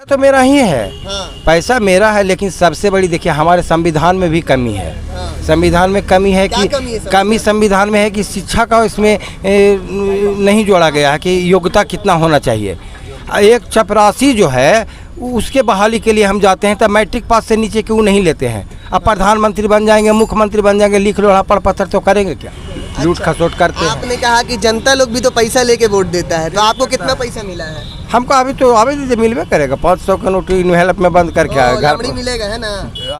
तो मेरा ही है। हाँ। पैसा मेरा है, लेकिन सबसे बड़ी देखिए हमारे संविधान में भी कमी है। हाँ। संविधान में कमी है क्या कि कमी है कमी संविधान में है कि शिक्षा का इसमें नहीं जोड़ा गया है कि योग्यता कितना होना चाहिए। एक चपरासी जो है उसके बहाली के लिए हम जाते हैं, तब मैट्रिक पास से नीचे क्यों नहीं लेते हैं। अब प्रधानमंत्री बन जाएंगे, मुख्यमंत्री बन जाएंगे, लिख लो पढ़ पत्थर तो करेंगे क्या? लूट खसोट करते हैं। आपने कहा कि जनता लोग भी तो पैसा लेके वोट देता है, तो आपको कितना पैसा मिला है? हमको अभी तो मिलवे करेगा 500 का नोट इनवेलप में बंद करके आया घर लमड़ी पर। मिलेगा, है ना?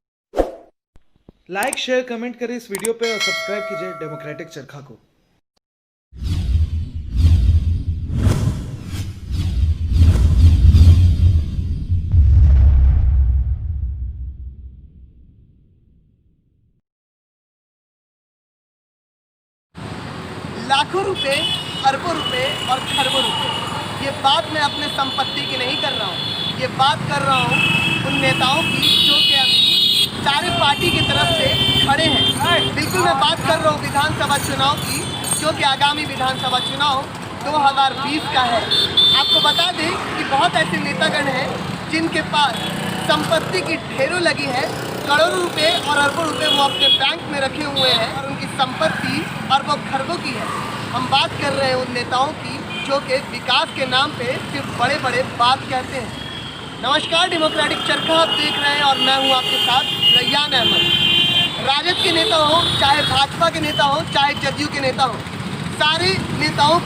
लाइक शेयर कमेंट करें इस वीडियो पे और सब्सक्राइब कीजिए डेमोक्रेटिक चरखा को। लाखों रुपए, अरबों रुपए और खरबों रुपए, ये बात मैं अपने संपत्ति की नहीं कर रहा हूँ। ये बात कर रहा हूँ उन नेताओं की जो कि अभी सारे पार्टी की तरफ से खड़े हैं। बिल्कुल मैं बात कर रहा हूँ विधानसभा चुनाव की, जो कि आगामी विधानसभा चुनाव 2020 का है। आपको बता दें कि बहुत ऐसे नेतागण हैं जिनके पास संपत्ति की ढेरों लगी है, करोड़ों रुपए और अरबों रुपए वो अपने बैंक में रखे हुए हैं और उनकी संपत्ति अरबों खरबों की है। हम बात कर रहे हैं उन नेताओं की जो कि विकास के नाम पे सिर्फ बड़े बड़े बात कहते हैं। नमस्कार, डेमोक्रेटिक चरखा आप देख रहे हैं और मैं हूं आपके साथ रैयान अहमद। राजद के नेता हो, चाहे भाजपा के नेता हो, चाहे जदयू के नेता हो, सारे नेताओं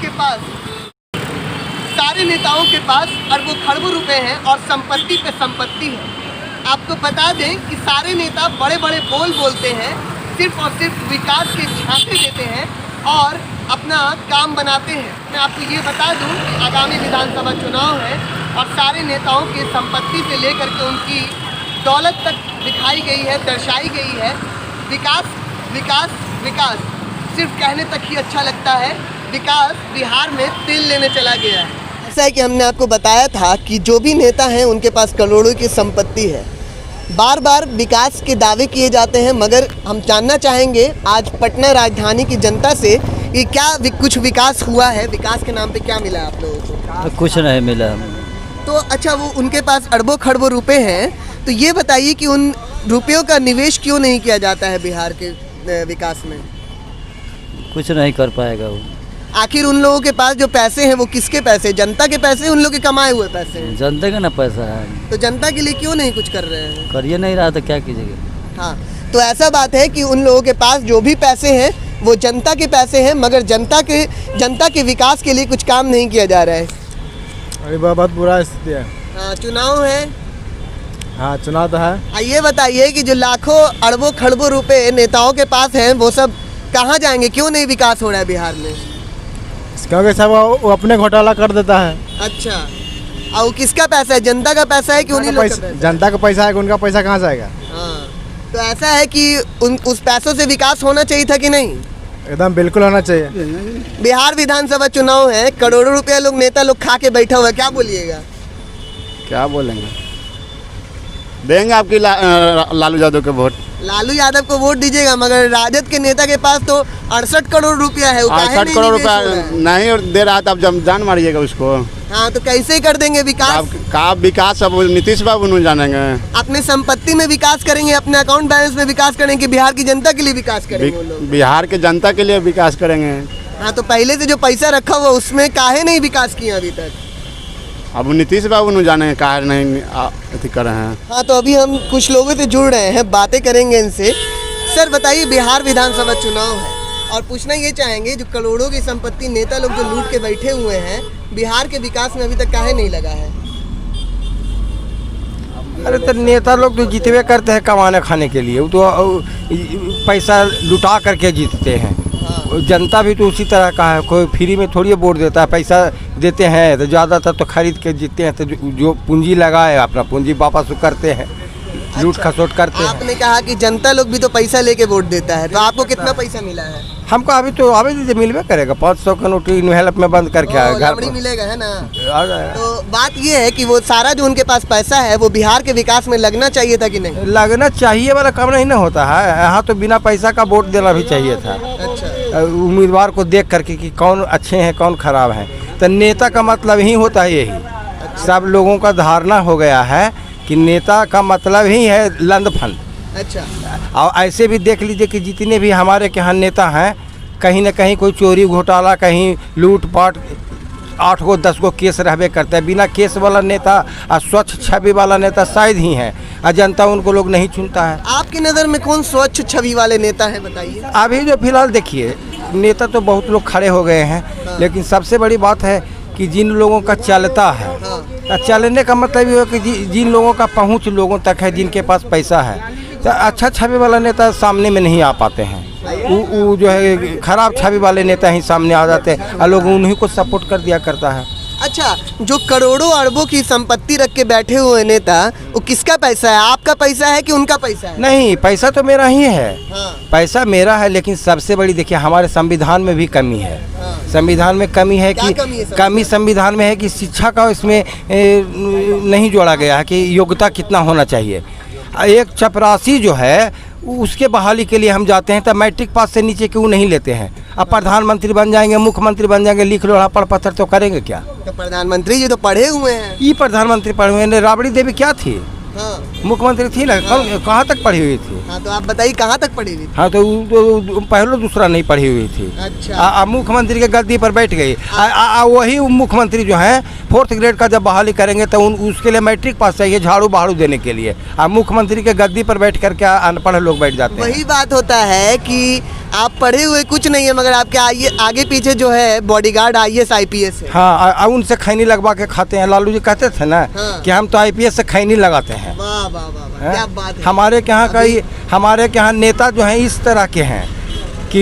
के पास अरबों खरबों रुपए हैं और संपत्ति पे संपत्ति है। आपको बता दें कि सारे नेता बड़े बड़े बोलते हैं, सिर्फ और सिर्फ विकास के झांसे देते हैं और अपना काम बनाते हैं। मैं आपको ये बता दूं कि आगामी विधानसभा चुनाव है और सारे नेताओं की संपत्ति से लेकर के उनकी दौलत तक दिखाई गई है, दर्शाई गई है। विकास विकास विकास सिर्फ कहने तक ही अच्छा लगता है। विकास बिहार में तेल लेने चला गया है। ऐसा है कि हमने आपको बताया था कि जो भी नेता हैं उनके पास करोड़ों की संपत्ति है। बार बार विकास के दावे किए जाते हैं, मगर हम जानना चाहेंगे आज पटना राजधानी की जनता से कि क्या कुछ विकास हुआ है, विकास के नाम पे क्या मिला आप लोगों को? कुछ नहीं मिला। तो अच्छा, वो उनके पास अरबों खरबों रुपए हैं, तो ये बताइए कि उन रुपयों का निवेश क्यों नहीं किया जाता है बिहार के विकास में? कुछ नहीं कर पाएगा वो। आखिर उन लोगों के पास जो पैसे हैं वो किसके पैसे? जनता के पैसे, उन लोगों के कमाए हुए पैसे हैं। जनता का ना पैसा है, तो जनता के लिए क्यों नहीं कुछ कर रहे हैं? करिए नहीं रहा तो क्या कीजिएगा। हाँ, तो ऐसा बात है कि उन लोगों के पास जो भी पैसे हैं वो जनता के पैसे हैं, मगर जनता के विकास के लिए कुछ काम नहीं किया जा रहा है। अरे बहुत बुरा स्थिति है। हाँ, चुनाव है। हाँ, चुनाव तो है। ये बताइए कि जो लाखों अरबों खरबों रुपए नेताओं के पास हैं वो सब कहाँ जाएंगे? क्यों नहीं विकास हो रहा है बिहार में? क्योंकि सब वो अपने घोटाला कर देता है। अच्छा, और वो किसका पैसा है? जनता का पैसा है कि उन्हीं लोगों का पैसा? जनता का पैसा है कि उनका पैसा कहाँ से आएगा? हाँ, तो ऐसा है कि उस पैसों से विकास होना चाहिए था कि नहीं? एकदम बिल्कुल होना चाहिए। बिहार विधानसभा चुनाव है, करोड़ों रुपया लोग नेता लोग खा के बैठा हुआ है, क्या बोलिएगा? क्या बोलेंगे, देंगे आपकी लालू यादव के वोट। लालू यादव को वोट दीजिएगा, मगर राजद के नेता के पास तो 68 करोड़ रुपया है। 68 करोड़ रुपया नहीं दे रहा था, अब जब जान मारिएगा उसको। हाँ, तो कैसे कर देंगे विकास? का विकास अब नीतीश बाबू नहीं जानेंगे। अपने संपत्ति में विकास करेंगे, अपने अकाउंट बैलेंस में विकास करेंगे, बिहार की जनता के लिए विकास करेंगे वो लोग? बिहार के जनता के लिए विकास करेंगे। हाँ, तो पहले से जो पैसा रखा हुआ उसमें काहे नहीं विकास किया अभी तक? अब नीतीश बाबू नहीं जानेंगे कहा नहीं अथी कर रहे हैं। हाँ, तो अभी हम कुछ लोगों से जुड़ रहे हैं, बातें करेंगे इनसे। सर बताइए, बिहार विधानसभा चुनाव है और पूछना ये चाहेंगे जो करोड़ों की संपत्ति नेता लोग जो लूट के बैठे हुए हैं, बिहार के विकास में अभी तक काहे नहीं लगा है? अरे तो नेता लोग तो जीतवे करते हैं कमाने खाने के लिए, वो तो पैसा लुटा करके जीतते हैं। जनता भी तो उसी तरह का है, कोई फ्री में थोड़ी वोट देता है, पैसा देते हैं तो ज़्यादातर तो खरीद के जीतते हैं। तो जो पूंजी लगाए अपना पूंजी वापस करते हैं, लूट खसोट करते हैं। आपने कहा कि जनता लोग भी तो पैसा लेके वोट देता है, तो आपको कितना पैसा मिला है? हमको अभी तो मिलवे करेगा 500 का नोट इनवेलप में बंद करके आया घर लमड़ी पर। मिलेगा, है ना? आ जाएगा। तो बात ये है कि वो सारा जो उनके पास पैसा है वो बिहार के विकास में लगना चाहिए था कि नहीं? लगना चाहिए वाला काम नहीं ना होता है। यहाँ तो बिना पैसा का वोट देना भी चाहिए था। अच्छा, उम्मीदवार को देख करके कि कौन अच्छे हैं कौन खराब हैं। तो नेता का मतलब ही होता है यही। सब लोगों का धारणा हो गया है कि नेता का मतलब ही है लंदफन। अच्छा, और ऐसे भी देख लीजिए कि जितने भी हमारे के यहाँ नेता हैं, कहीं ना कहीं कोई चोरी घोटाला, कहीं लूटपाट, 8 गो 10 गो केस रहबे करता है। बिना केस वाला नेता और स्वच्छ छवि वाला नेता शायद ही है, और जनता उनको लोग नहीं चुनता है। आपकी नज़र में कौन स्वच्छ छवि वाले नेता है, बताइए। अभी जो फिलहाल देखिए, नेता तो बहुत लोग खड़े हो गए हैं, लेकिन सबसे बड़ी बात है कि जिन लोगों का चलता है, चलने का मतलब ये है कि जिन लोगों का पहुंच लोगों तक है, जिनके पास पैसा है, तो अच्छा छवि वाला नेता सामने में नहीं आ पाते हैं। वो जो है खराब छवि वाले नेता ही सामने आ जाते हैं और लोग उन्हीं को सपोर्ट कर दिया करता है। अच्छा, जो करोड़ों अरबों की संपत्ति रख के बैठे हुए नेता, वो किसका पैसा है? आपका पैसा है कि उनका पैसा है? नहीं, पैसा तो मेरा ही है। हाँ। पैसा मेरा है, लेकिन सबसे बड़ी देखिए हमारे संविधान में भी कमी है। संविधान में कमी है क्या कि कमी है कमी संविधान में है कि शिक्षा का इसमें नहीं जोड़ा गया है कि योग्यता कितना होना चाहिए। एक चपरासी जो है उसके बहाली के लिए हम जाते हैं तो मैट्रिक पास से नीचे क्यों नहीं लेते हैं। अब प्रधानमंत्री बन जाएंगे, मुख्यमंत्री बन जाएंगे, लिख लो पढ़ पत्थर, तो करेंगे क्या? तो प्रधानमंत्री जी तो पढ़े हुए हैं। ये प्रधानमंत्री पढ़े हुए हैं। राबड़ी देवी क्या थी? हाँ। मुख्यमंत्री थी ना, कहाँ तक पढ़ी हुई थी? हाँ, तो आप बताइए कहाँ तक पढ़ी हुई थी? हाँ, तो पहले दूसरा नहीं पढ़ी हुई थी। अच्छा। मुख्यमंत्री के गद्दी पर बैठ गई। वही मुख्यमंत्री जो है 4th ग्रेड का जब बहाली करेंगे तो उसके लिए मैट्रिक पास चाहिए झाड़ू बहाड़ू देने के लिए। मुख्यमंत्री के गद्दी पर बैठ करके अनपढ़ लोग बैठ जाते हैं। वही बात होता है कि आप पढ़े हुए कुछ नहीं है, मगर आपके आगे पीछे जो है बॉडीगार्ड IAS IPS है। हाँ, उनसे खैनी लगवा के खाते हैं। लालू जी कहते थे ना कि हम तो IPS से खैनी लगाते हैं। वाह वाह वाह, क्या बात है। हमारे के यहाँ नेता जो हैं इस तरह के हैं कि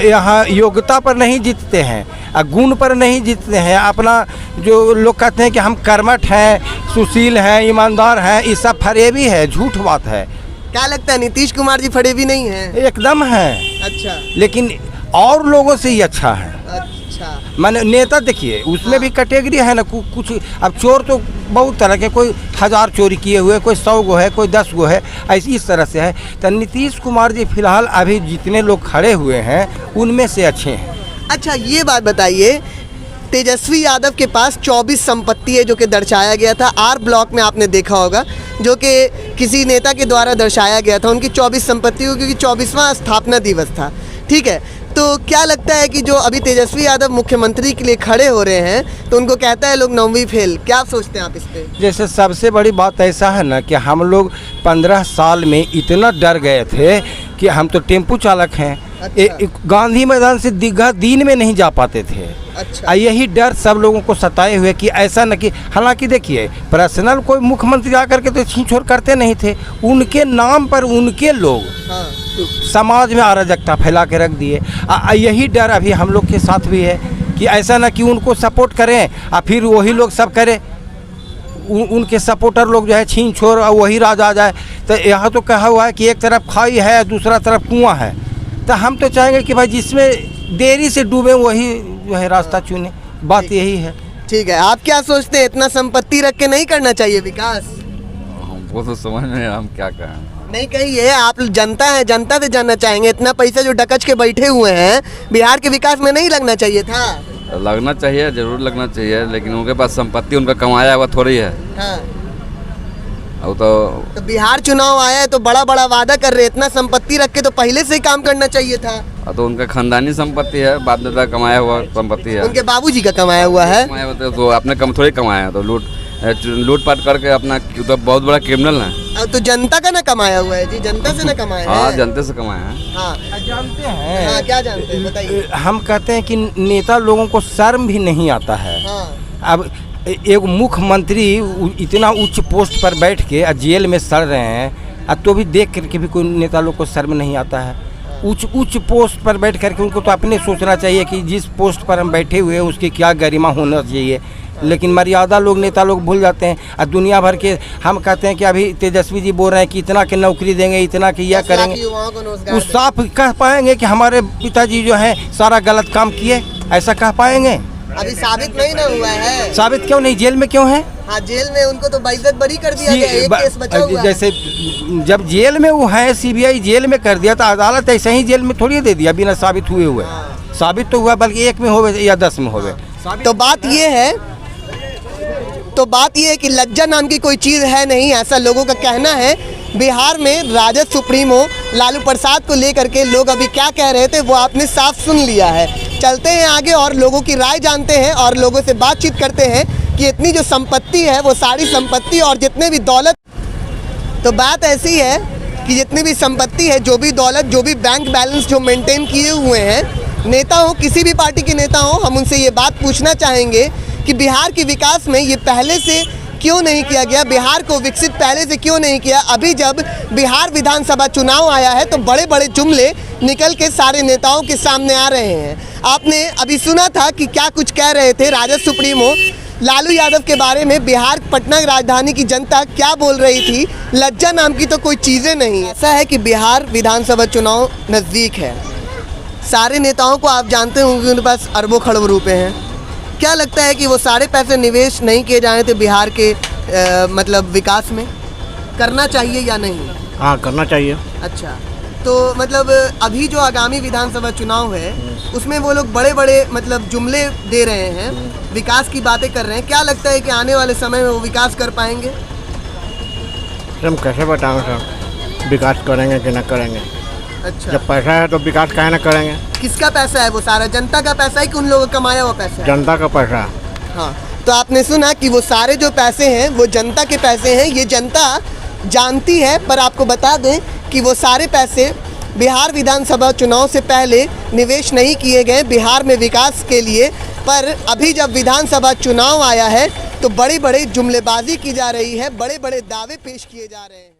यहाँ योग्यता पर नहीं जीतते हैं, गुण पर नहीं जीतते हैं। अपना जो लोग कहते हैं कि हम कर्मठ हैं, सुशील हैं, ईमानदार हैं, ये सब फरेबी है, झूठ बात है। क्या लगता है नीतीश कुमार जी फरेबी नहीं है? एकदम है। अच्छा, लेकिन और लोगों से ही अच्छा है। अच्छा, माने नेता देखिए उसमें भी कैटेगरी है ना, कुछ अब चोर तो बहुत तरह के, कोई 1000 चोरी किए हुए, कोई 100 गो है, कोई 10 गो है, ऐसी इस तरह से है। तो नीतीश कुमार जी फिलहाल अभी जितने लोग खड़े हुए हैं उनमें से अच्छे हैं। अच्छा, ये बात बताइए, तेजस्वी यादव के पास 24 संपत्ति है जो कि दर्शाया गया था। R ब्लॉक में आपने देखा होगा, जो कि किसी नेता के द्वारा दर्शाया गया था उनकी 24 संपत्ति, क्योंकि 24वां स्थापना दिवस था। ठीक है, तो क्या लगता है कि जो अभी तेजस्वी यादव मुख्यमंत्री के लिए खड़े हो रहे हैं तो उनको कहता है लोग 9वीं फेल, क्या सोचते हैं आप इस पे? जैसे सबसे बड़ी बात ऐसा है ना कि हम लोग 15 साल में इतना डर गए थे कि हम तो टेम्पू चालक हैं। अच्छा। गांधी मैदान से दीघा दिन में नहीं जा पाते थे। अच्छा। यही डर सब लोगों को सताए हुए कि ऐसा न कि, हालांकि देखिए पर्सनल कोई मुख्यमंत्री आकर के तो छींछोड़ करते नहीं थे, उनके नाम पर उनके लोग हाँ। समाज में अराजकता फैला के रख दिए। यही डर अभी हम लोग के साथ भी है कि ऐसा ना कि उनको सपोर्ट करें और फिर वही लोग सब करें, उनके सपोर्टर लोग जो है छीन छोड़ और वही राज आ जाए। तो यहाँ तो कहा हुआ है कि एक तरफ खाई है दूसरा तरफ कुआं है, तो हम तो चाहेंगे कि भाई जिसमें देरी से डूबे वही जो है रास्ता चुने। बात यही है। ठीक है, आप क्या सोचते हैं, इतना संपत्ति रख के नहीं करना चाहिए विकास? वो तो समझ में हम क्या कहें। नहीं कहिए, आप जनता है, जनता से जानना चाहेंगे, इतना पैसा जो डकच के बैठे हुए हैं बिहार के विकास में नहीं लगना चाहिए था? लगना चाहिए, जरूर लगना चाहिए, लेकिन उनके पास संपत्ति उनका कमाया हुआ थोड़ी है। हाँ। अब तो बिहार चुनाव आया है तो बड़ा बड़ा वादा कर रहे, इतना संपत्ति रख के तो पहले से ही काम करना चाहिए था। तो उनका खानदानी संपत्ति है, बाप दादा कमाया हुआ संपत्ति है। उनके बाबूजी का कमाया हुआ है। कमाया हुआ तो अपने कम थोड़ी कमाया, तो लूटपाट करके अपना, तो बहुत बड़ा क्रिमिनल है। तो जनता का ना कमाया हुआ है जी, जनता से ना कमाया है। हाँ, जनता से कमाया है। हाँ, जानते हैं। हाँ, क्या जानते हैं बताइए। हम कहते हैं कि नेता लोगों को शर्म भी नहीं आता है। हाँ। अब एक मुख्यमंत्री इतना उच्च पोस्ट पर बैठ के जेल में सड़ रहे हैं, अब तो भी देख करके भी कोई नेता लोग को शर्म नहीं आता है। उच्च पोस्ट पर बैठ करके उनको तो अपने सोचना चाहिए कि जिस पोस्ट पर हम बैठे हुए हैं उसकी क्या गरिमा होना चाहिए, लेकिन मर्यादा लोग नेता लोग भूल जाते हैं। और दुनिया भर के हम कहते हैं कि अभी तेजस्वी जी बोल रहे हैं कि इतना की नौकरी देंगे, इतना की यह करेंगे, उस साफ कह पाएंगे कि हमारे पिताजी जो हैं सारा गलत काम किए? ऐसा कह पाएंगे? अभी साबित नहीं ना हुआ है। साबित क्यों नहीं? जेल में क्यों है? हाँ, जेल में उनको तो बेइज्जत बरी कर दिया गया, एक केस बचा हुआ है। जैसे जब जेल में वो है, CBI जेल में कर दिया, तो अदालत ऐसे ही जेल में थोड़ी दे दिया बिना साबित हुए हुए। साबित तो हुआ, बल्कि 1 में होवे या 10 में होवे। तो बात ये है तो बात यह है कि लज्जा नाम की कोई चीज़ है नहीं, ऐसा लोगों का कहना है। बिहार में राजद सुप्रीमो लालू प्रसाद को लेकर के लोग अभी क्या कह रहे थे वो आपने साफ सुन लिया है। चलते हैं आगे और लोगों की राय जानते हैं और लोगों से बातचीत करते हैं कि इतनी जो संपत्ति है वो सारी संपत्ति और जितने भी दौलत, तो बात ऐसी है कि जितनी भी संपत्ति है, जो भी दौलत, जो भी बैंक बैलेंस जो मेंटेन किए हुए हैं, नेता हो, किसी भी पार्टी के नेता हो, हम उनसे ये बात पूछना चाहेंगे कि बिहार के विकास में ये पहले से क्यों नहीं किया गया, बिहार को विकसित पहले से क्यों नहीं किया। अभी जब बिहार विधानसभा चुनाव आया है तो बड़े बड़े जुमले निकल के सारे नेताओं के सामने आ रहे हैं। आपने अभी सुना था कि क्या कुछ कह रहे थे राजद सुप्रीमो लालू यादव के बारे में। बिहार पटना राजधानी की जनता क्या बोल रही थी, लज्जा नाम की तो कोई चीज़ें नहीं। ऐसा है कि बिहार विधानसभा चुनाव नज़दीक है, सारे नेताओं को आप जानते होंगे उनके पास अरबों खरबों रुपए हैं। क्या लगता है कि वो सारे पैसे निवेश नहीं किए जाए थे बिहार के मतलब विकास में, करना चाहिए या नहीं? हाँ, करना चाहिए। अच्छा, तो मतलब अभी जो आगामी विधानसभा चुनाव है उसमें वो लोग बड़े बड़े मतलब जुमले दे रहे हैं, विकास की बातें कर रहे हैं। क्या लगता है कि आने वाले समय में वो विकास कर पाएंगे? हम कैसे बताएं सर, विकास करेंगे कि ना करेंगे? अच्छा, जब पैसा है तो विकास काहे ना करेंगे? किसका पैसा है वो? सारा जनता का पैसा है कि उन लोगों का कमाया हुआ पैसा है? जनता का पैसा। हाँ, तो आपने सुना कि वो सारे जो पैसे हैं वो जनता के पैसे हैं, ये जनता जानती है। पर आपको बता दें कि वो सारे पैसे बिहार विधानसभा चुनाव से पहले निवेश नहीं किए गए बिहार में विकास के लिए। पर अभी जब विधानसभा चुनाव आया है तो बड़े बड़े जुमलेबाजी की जा रही है, बड़े बड़े दावे पेश किए जा रहे हैं।